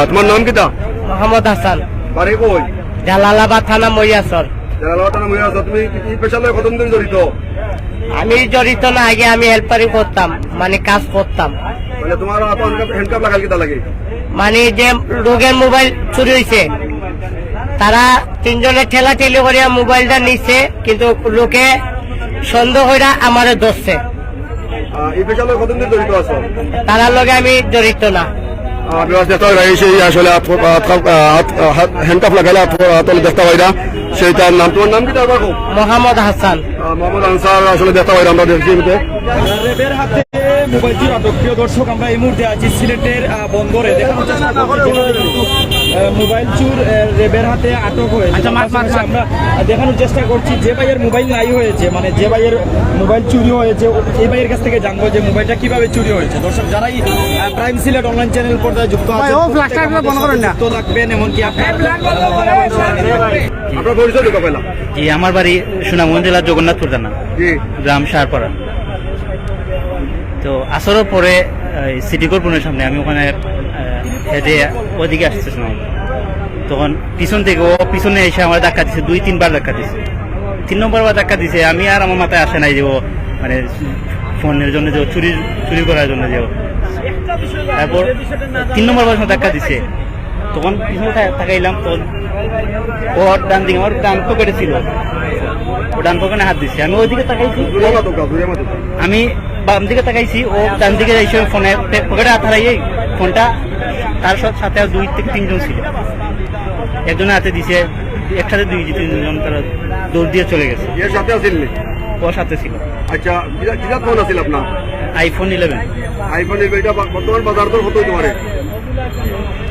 তোমার নাম কিতা? মোহাম্মদ হাসান, বাড়ি কই? জালালাবাদ থানা মহিয়াসর। জালালাবাদ থানা মহিয়াসর। তুমি এই পেশালে কতদিন জড়িত? আমি জড়িত না, আগে আমি হেল্পারি করতাম, মানে কাজ করতাম। মানে তোমার হ্যান্ডকাপ লাগাল কিতা লাগে? মানে যে লোকের মোবাইল চুরি হয়েছে, তারা তিনজনে ঠেলা ঠেলি করে মোবাইলটা নিচ্ছে, কিন্তু লোকে সন্দেহ হইরা আমারে ধরছে। এই পেশালে কতদিন জড়িত আছো? তারার লগে আমি জড়িত না। আসলে হ্যান্ডকাপ লাগালে দেখতে পাই না, সেইটার নাম। তোমার নাম কিতা? মোহাম্মদ হাসান। মোহাম্মদ আনসার। আসলে দেখতে পাই আমরা দেখছি রেবের হাতে মোবাইল চুর আটক। প্রিয় দর্শক, আমরা এই মুহূর্তে আছি সিলেটের বন্দরে। দেখানোর চেষ্টা করছি মোবাইল চুর রেবের হাতে আটক হয়েছে। আমরা দেখানোর চেষ্টা করছি যে ভাইয়ের মোবাইল নাই হয়েছে, মানে যে ভাইয়ের মোবাইল চুরি হয়েছে, এই ভাইয়ের কাছ থেকে জানবো যে মোবাইলটা কিভাবে চুরি হয়েছে। দর্শক, যারাই প্রাইম সিলেট অনলাইন চ্যানেল পর্দায় যুক্ত আছেন, যুক্ত থাকবেন। এমনকি আপনার পরিচয় দিতে পেলাম। জি, আমার বাড়ি সুনামগঞ্জ জেলার জগন্নাথপুর থানা, গ্রাম সারপাড়া। তো আসরের পরে সিটি কর্পোরেশনের সামনে আমি ওখানে হেঁটে ওদিকে আসতেছিলাম, তখন পিছন থেকে ও পিছনে এসে আমার ধাক্কা দিছে, 2-3 বার ধাক্কা দিছে। 3 নম্বর বার ধাক্কা দিছে, আমি আর আমার মাথায় আসে নাই যে ও মানে ফোনের জন্য যে চুরি করার জন্য যে। তারপর 3 নম্বর বার ধাক্কা দিছে, তখন পিছনে তাকাইলাম, তখন ও ডান দিকে আমার ডান পকেটে ছিল, ও ডান পকেটে হাত দিচ্ছে। আমি ওইদিকে তাকাইছি, আমি বাম দিকে তাকাইছি, ও ডান দিকে এসে ফোনে পকেটে হাত হারাইয়ে ফোনটা তার সাথে 2-3 জন ছিল, একজনের হাতে দিছে, একসাথে 2-3 জন তারা দৌড় দিয়ে চলে গেছে। এর সাথে আসেননি? ওর সাথে ছিল। আচ্ছা, কিটা ফোন আছিল আপনার? iPhone 11। iPhone 11 এটা বর্তমান বাজার দর কত তোমার?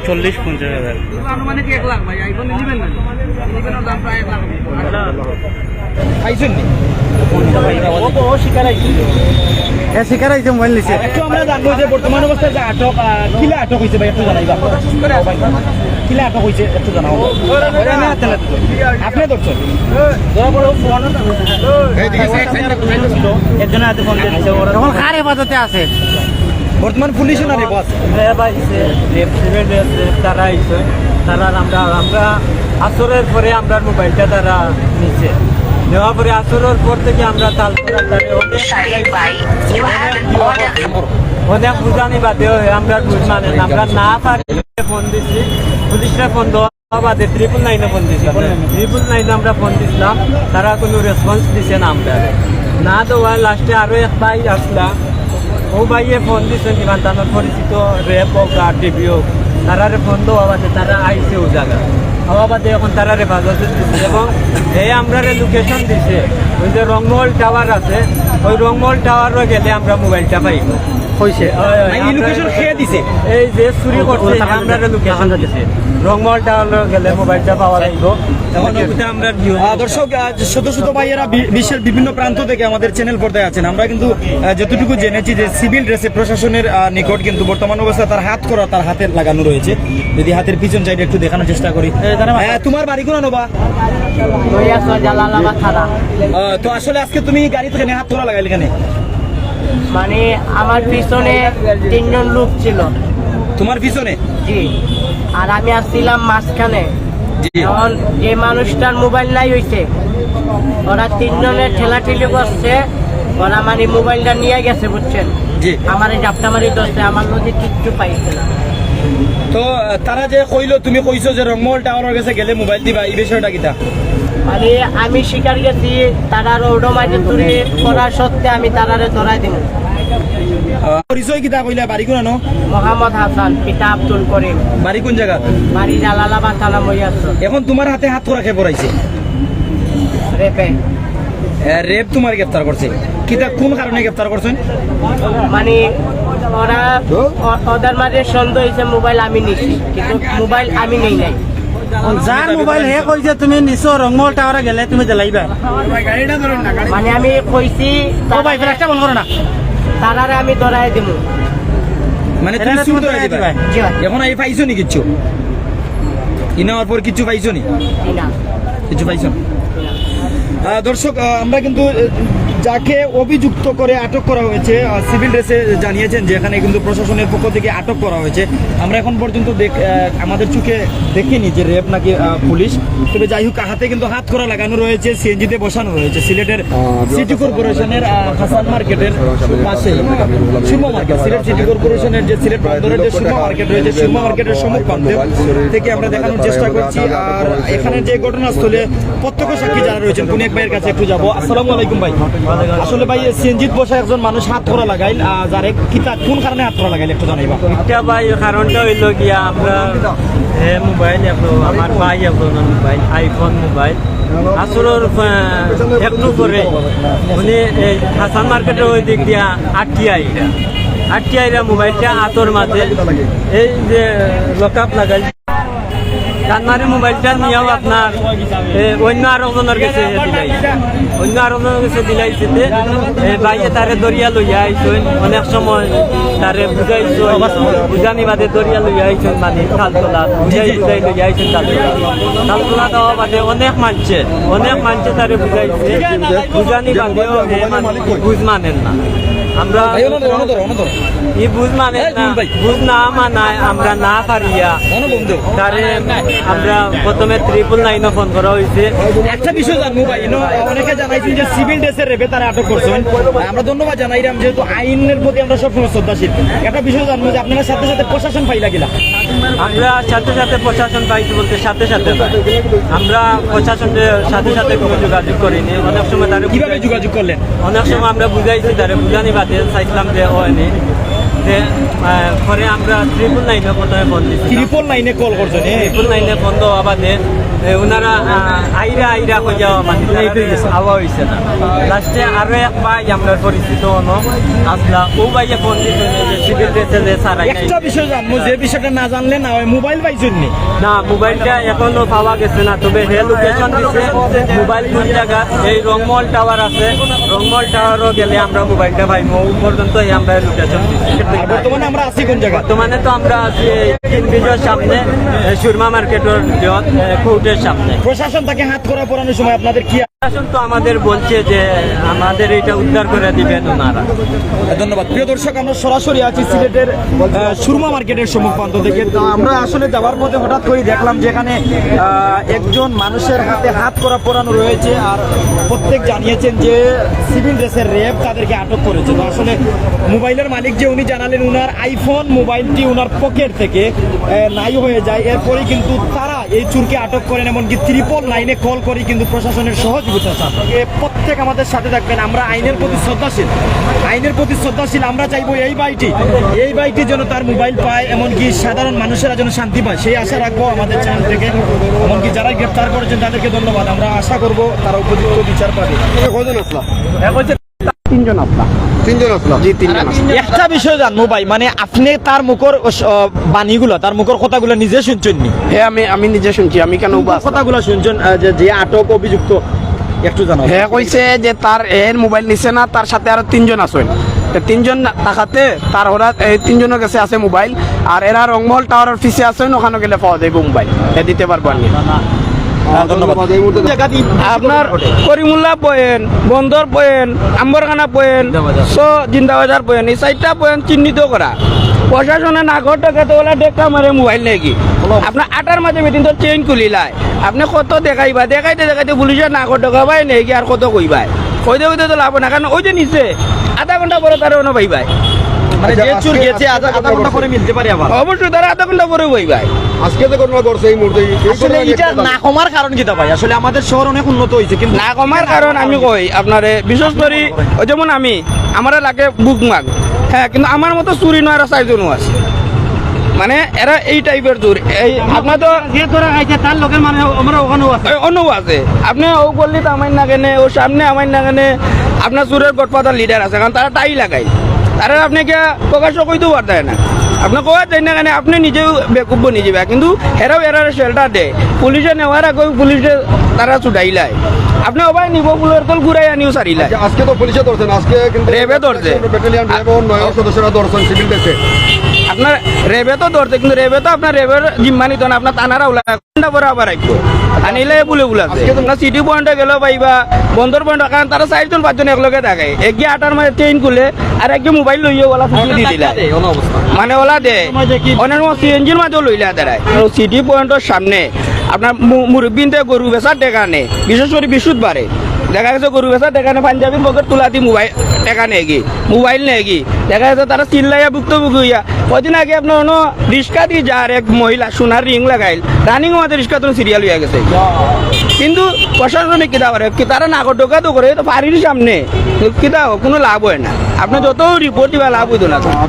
40-50 হাজার। আনুমানিক 1 লাখ ভাই। iPhone 11 না, 11 এর দাম প্রায় 1 লাখ। পাইছেন নি? ও শিকার আইছে, শিকার আইছে মোবাইল নিছে। একটু আমরা জানবো যে বর্তমান অবস্থায় যে আটক, কিলা আটক হয়েছে ভাই, একটু জানাইবা। কিলা আটক হয়েছে একটু জানাবো। আপনি ধরছেন? একজনের হাতে ফোন দিয়েছে, তখন কার হেফাজতে আছে? বর্তমান পুলিশে না রেপ আছে? তারা আইছে, তারা আমরা আসরের পরে আমরা মোবাইলটা তারা নিচ্ছে, নেওয়ার পরে আসরের পর থেকে আমরা অনেক বুঝানি বাদে আমরা বুঝ মানে আমরা না পারি ফোন দিচ্ছি, পুলিশরা ফোন দেওয়া বাদে 999 ফোন দিচ্ছি। 999 আমরা ফোন দিচ্ছিলাম, তারা কোনো রেসপন্স দিচ্ছে না। আমরা না দেওয়া লাস্টে আরো এক ভাই আসলাম, ও ভাইয়ে ফোন দিচ্ছেন কিমান তার পরিচিত রেপ হোক আর টিভি হোক, তারারে ফোন দেওয়া বাদে তারা আইসে ও জায়গা হওয়া বাদে এখন তারা হেফাজতে দিচ্ছে, এবং এই আমরা লোকেশন দিছে ওই যে রংমহল টাওয়ার আছে, ওই রংমহল টাওয়ারও গেলে আমরা মোবাইলটা পাইব হয়েছে। লোকেশন খেয়ে দিছে, এই যে চুরি করছে আমরা লোকেশন দিছে, রংমহল টাওয়ার গেলে মোবাইলটা পাওয়া যাইব। দর্শক, শত শত ভাইয়েরা বিশ্বের বিভিন্ন প্রান্ত থেকে আমাদের চ্যানেল পর্দায় আছেন। আমরা কিন্তু যতটুকু জেনেছি যে সিভিল ড্রেসে প্রশাসনের নিকট কিন্তু বর্তমান অবস্থায় তার হাত করা, তার হাতে লাগানো রয়েছে। যদি হাতের পিছন সাইডে একটু দেখানোর চেষ্টা করি। তোমার বাড়ি কোন নবা? তো আসলে আজকে তুমি গাড়ি থেকে হাত তোলা লাগাইলে কেন? মানে আমার পিছনে 3 জন লোক ছিল। তোমার পিছনে? জি। আর আমি আসছিলাম মাঝখানে। এখন যে মানুষটার মোবাইল নাই হইছে, ওরা 3 জনের ঠেলাঠেলি করছে, ওরা মানে মোবাইলটা নিয়ে গেছে, বুঝছেন? আমার এই জাপটা মারি ধরছে, আমার নদী কিচ্ছু পাইছে না। তো তারা যে কইলো, তুমি কইছো যে রংমহল টাওয়ারের কাছে গেলে মোবাইল দিবা, এই বিষয়টা কিটা? মানে আমি শিকার গেছি, তারার ওডো মাঝে চুরি করার সত্ত্বে আমি তারারে ধরাই দিব। পরিচয় কিটা কইলা? বাড়ি কোন? মোহাম্মদ হাসান, পিতা আব্দুল করিম। বাড়ি কোন জায়গা? বাড়ি জালালাবাদ থানা মহিয়াসর। এখন তোমার হাতে হাত করা খেয়ে পড়াইছে রেপে। রেপ তোমার গ্রেফতার করছে? কিটা কোন কারণে গ্রেফতার করছেন? মানে ওরা ওদের মাঝে সন্দেহ হয়েছে মোবাইল আমি নিছি, কিন্তু মোবাইল আমি নেই নাই। যার মোবাইল হে কইছে তুমি নিছো রংমহল টাওয়ারে গেলে তুমি দিলাইবা, মানে আমি কইছি ও ভাই ফ্ল্যাশটা বন্ধ করো না, তারারে আমি ধরাই দিব। মানে তুমি চুপ ধরাই দিবা? এখন এই পাইছো নি কিছু? ইনার পর কিছু পাইছো নি? না, কিছু পাইছো? দর্শক, আমরা কিন্তু যাকে অভিযুক্ত করে আটক করা হয়েছে সিভিল ড্রেসে জানিয়েছেন যে এখানে কিন্তু প্রশাসনের পক্ষ থেকে আটক করা হয়েছে। আমরা এখন পর্যন্ত আমাদের চোখে দেখিনি যে রেপ নাকি পুলিশ, তবে যাই হোক হাতে কিন্তু হাত করা লাগানো রয়েছে, সিএনজিতে বসানো রয়েছে। সিলেটের সিটি কর্পোরেশনের হাসান মার্কেটের পাশে সুরমা মার্কেট, সিলেট সিটি কর্পোরেশনের যে সিলেট বন্দরের যে সুরমা মার্কেট রয়েছে, সুরমা মার্কেটের সম্মুখ প্রান্তে থেকে আমরা দেখানোর চেষ্টা করছি। আর এখানে যে ঘটনাস্থলে প্রত্যক্ষ সাক্ষী যারা রয়েছেন কোন এক ভাইয়ের কাছে একটু যাবো। আসসালামু আলাইকুম ভাই। আসলে ভাই সিএনজিত বসা একজন মানুষ হাত করা লাগাইল, যারে কিতা কোন কারণে হাত করা লাগাইল একটু জানাইবা। এটা ভাই কারণটা হইল গিয়া আমরা মোবাইল আমার ভাই মোবাইল আইফোন মোবাইল আসলের একটু করে উনি হাসান মার্কেটের ওই দিক দিয়া আটটিয়াইরা মোবাইলটা হাতর মাঝে এই যে লকআপ লাগাই কানমারি মোবাইলটা নিয়েও আপনার অন্য আরো জনের কাছে দিলাইছে ভাইয়ে তারে দরিয়া লইয়া আইসেন, অনেক সময় তারে বুঝাইছো বুঝানি বাদে দরিয়া লইয়া আইসেন, মানে তালতলা বুঝাই লইয়া আইসেন তালতলা দেওয়া বাদে অনেক মানছে তারে বুঝাইছে, বুঝানি বাদেও বুঝ মানেন না। আমরা এই বুঝ মানে বুঝ না মানায় আমরা না পারিয়া তারে আমরা প্রথমে 999 ফোন করা হয়েছে। একটা বিষয় জানবো ভাই, অনেকে জানাইছেন যে সিভিল ড্রেসের রেপে তারা আটক করছেন, আমরা ধন্যবাদ জানাইলাম যেহেতু আইনের প্রতি আমরা সবসময় শ্রদ্ধাশীল। একটা বিষয় জানবো যে আপনারা সাথে সাথে প্রশাসন পাইলা গেলা। আমরা সাথে প্রশাসন পাইছি বলতে সাথে আমরা প্রশাসনের সাথে কোনো যোগাযোগ করিনি। অনেক সময় তারা কিভাবে যোগাযোগ করলেন? অনেক সময় আমরা বুঝাইছি তারা বুঝানি বাদে চাইছিলাম যে হয়নি, যে পরে আমরা 999 প্রথমে ফোন দিচ্ছি। 999 কল করছেন? 999 ফোন দেওয়া বাদে ওনারা আইরা হয়ে যাওয়া মানে আওয়া হয়েছে না। লাস্টে আরো এক ভাই আমরা পরিচিত আসলা, ও ভাইয়ে ফোন দিচ্ছে যে সিভিল ড্রেসে যে স্যার একটা বিষয় জানবো, যে বিষয়টা না জানলে না হয়, মোবাইল পাইছেন না? মোবাইলটা এখনো পাওয়া গেছে না, তবে হে লোকেশন দিচ্ছে মোবাইল কোন জায়গা, এই রংমহল টাওয়ার আছে, রংমহল টাওয়ারও গেলে আমরা মোবাইলটা পাইবো। পর্যন্ত আমরা লোকেশন দিচ্ছি। বর্তমানে আমরা আছি কোন জায়গা? বর্তমানে তো আমরা আছি ব্রিজের সামনে, সুরমা মার্কেটের কোর্টের সামনে। প্রশাসন তাকে হাত করা পড়ানোর সময় আপনাদের কি? প্রশাসন তো আমাদের বলছে যে আমাদের এটা উদ্ধার করে দিবেন ওনারা। ধন্যবাদ। প্রিয় দর্শক, আমরা সরাসরি আছি সিলেটের সুরমা মার্কেটের সম্মুখ প্রান্ত থেকে। তো আমরা আসলে যাওয়ার পথে হঠাৎ করে দেখলাম যে এখানে একজন মানুষের হাতে হাত করা পরানো রয়েছে, আর প্রত্যেক জানিয়েছেন যে সিভিল ড্রেসের রেপ তাদেরকে আটক করেছে। তো আসলে মোবাইলের মালিক যে উনি জানালেন উনার আইফোন মোবাইলটি উনার পকেট থেকে নাই হয়ে যায়, এরপরে কিন্তু তারা এই চুরকে আটক করেন, এমনকি 999 কল করে কিন্তু প্রশাসনের সহযোগিতা চান। প্রত্যেক আমাদের সাথে থাকবেন, আমরা আইনের প্রতি শ্রদ্ধাশীল। আমরা চাইবো এই বাইটি যেন তার মোবাইল পায়, এমনকি সাধারণ মানুষেরা যেন শান্তি পায়, সেই আশা রাখবো আমাদের চ্যানেল থেকে। এমনকি যারা গ্রেপ্তার করেছেন তাদেরকে ধন্যবাদ। আমরা আশা করবো তারা উপযুক্ত বিচার পাবে। কয়জন আসলা? তিনজন আপনার। তিনজন আসলা? জি, তিনজন। একটা বিষয় জানবো ভাই, মানে আপনি তার মুখর বাণীগুলো, তার মুখর কথাগুলো নিজে শুনছেন নি? হ্যাঁ, আমি নিজে শুনছি। আমি কেন কথাগুলো শুনছেন যে আটক অভিযুক্ত একটু জানাবো। হ্যাঁ, কইছে যে তার এর মোবাইল নিছে না, তার সাথে আরো 3জন আছেন। 3জন টাকাতে তার ওরা এই 3জনের কাছে আছে মোবাইল, আর এরা রংমহল টাওয়ারের পিছে আছেন, ওখানে গেলে পাওয়া যাবে মোবাইল, দিতে পারবো আমি। ধন্যবাদ। আপনার করিমুল্লাহ পয়েন্ট, বন্দর point, Ambarkhana point, Zindabazar point, এই 4টা পয়েন্ট চিহ্নিত করা। প্রশাসনে নাগর টাকাতে ওলা ডেকা মারে মোবাইল নাকি আপনার 8টার মাঝে মিটিং তো চেইন খুলিলাই, আপনি কত দেখাইতে পুলিশের নাগর টাকা পাই নাকি, আর কত কইবাই কইতে তো লাভ না, কারণ ওই যে নিচে আধা ঘন্টা পরে তারা অন্য পাই ভাই, মানে যে চুর গেছে আধা ঘন্টা পরে মিলতে পারে আবার। অবশ্যই তারা আধা ঘন্টা পরে বই ভাই। আজকে তো ঘটনা ঘটছে এই মুহূর্তে। আসলে এটা না কমার কারণ কি তা ভাই? আসলে আমাদের শহর অনেক উন্নত হয়েছে, কিন্তু না কমার কারণ আমি কই আপনারে, বিশেষ করে ওই যেমন আমার লাগে বুক মাগ, হ্যাঁ, কিন্তু আমার মতো চুরি নয় আর 4জনও আছে, মানে এরা এই টাইপের চুর। এই আপনার তো তার লোকের মানে আমরা ওখানেও আছে, অন্যও আছে। আপনি ও বললি তো আমার না কেনে, ও সামনে আমার না কেনে, আপনার চুরের গডফাদার লিডার আছে, কারণ তারা টাই লাগাই, তারা আপনাকে প্রকাশ্য কইতেও পারতেন না। আপনার কোয়া চাই না কেন, আপনি নিজেও বেকুব বনি যাবে, কিন্তু হেরাও এরারে শেল্টার দেয়। পুলিশে নেওয়ার আগে পুলিশে তারা ছুটাইলাই, আপনি ওবাই নিব ফুলের তল ঘুরাই আনিও সারিলাই। আজকে তো পুলিশে ধরছেন, আজকে কিন্তু রেবে ধরছে, ব্যাটালিয়ন রেবে 9 সদস্যরা ধরছেন সিভিল ড্রেসে। আপনার রেবে তো ধরছে কিন্তু রেবে তো আপনার রেবের জিম্মা নিত না আপনার থানারা ওলা ঘন্টা পরে আবার রাখবো আনিলে বলে আছে আপনার সিটি পয়েন্টে গেলেও পাইবা বন্দর পয়েন্ট কারণ তারা 4-5 একলগে থাকে এগিয়ে 8টার মাঝে ট্রেন খুলে আর একজন মোবাইল লইয়ে ওলা ফুটু দিয়ে দিলা মানে ওলা দে অনেক সিএনজির মাঝেও লইলা দাঁড়ায় সিটি পয়েন্টের সামনে আপনার মুরব্বিনতে গরু বেচার টেকা নেই বিশেষ করে বিশুদ্ধ বারে দেখা গেছে গরু বেচার টেকা নেই পাঞ্জাবির পকেট তুলা দিয়ে মোবাইল টেকা নেই কি মোবাইল নেই কি দেখা গেছে তারা চিল্লাইয়া ভুক্তভোগী হইয়া কদিন আগে আপনার অন্য রিক্সা দিয়ে যার এক মহিলা সোনার রিং লাগাইল রানিং আমাদের রিক্সা তো সিরিয়াল হয়ে গেছে কিন্তু প্রশাসনিক কিতা করে কি তারা নাগর ডোকা তো করে তো বাড়ির সামনে কিতা কোনো লাভ হয় না আপনি যত রিপোর্ট দিবা লাভ হইতো না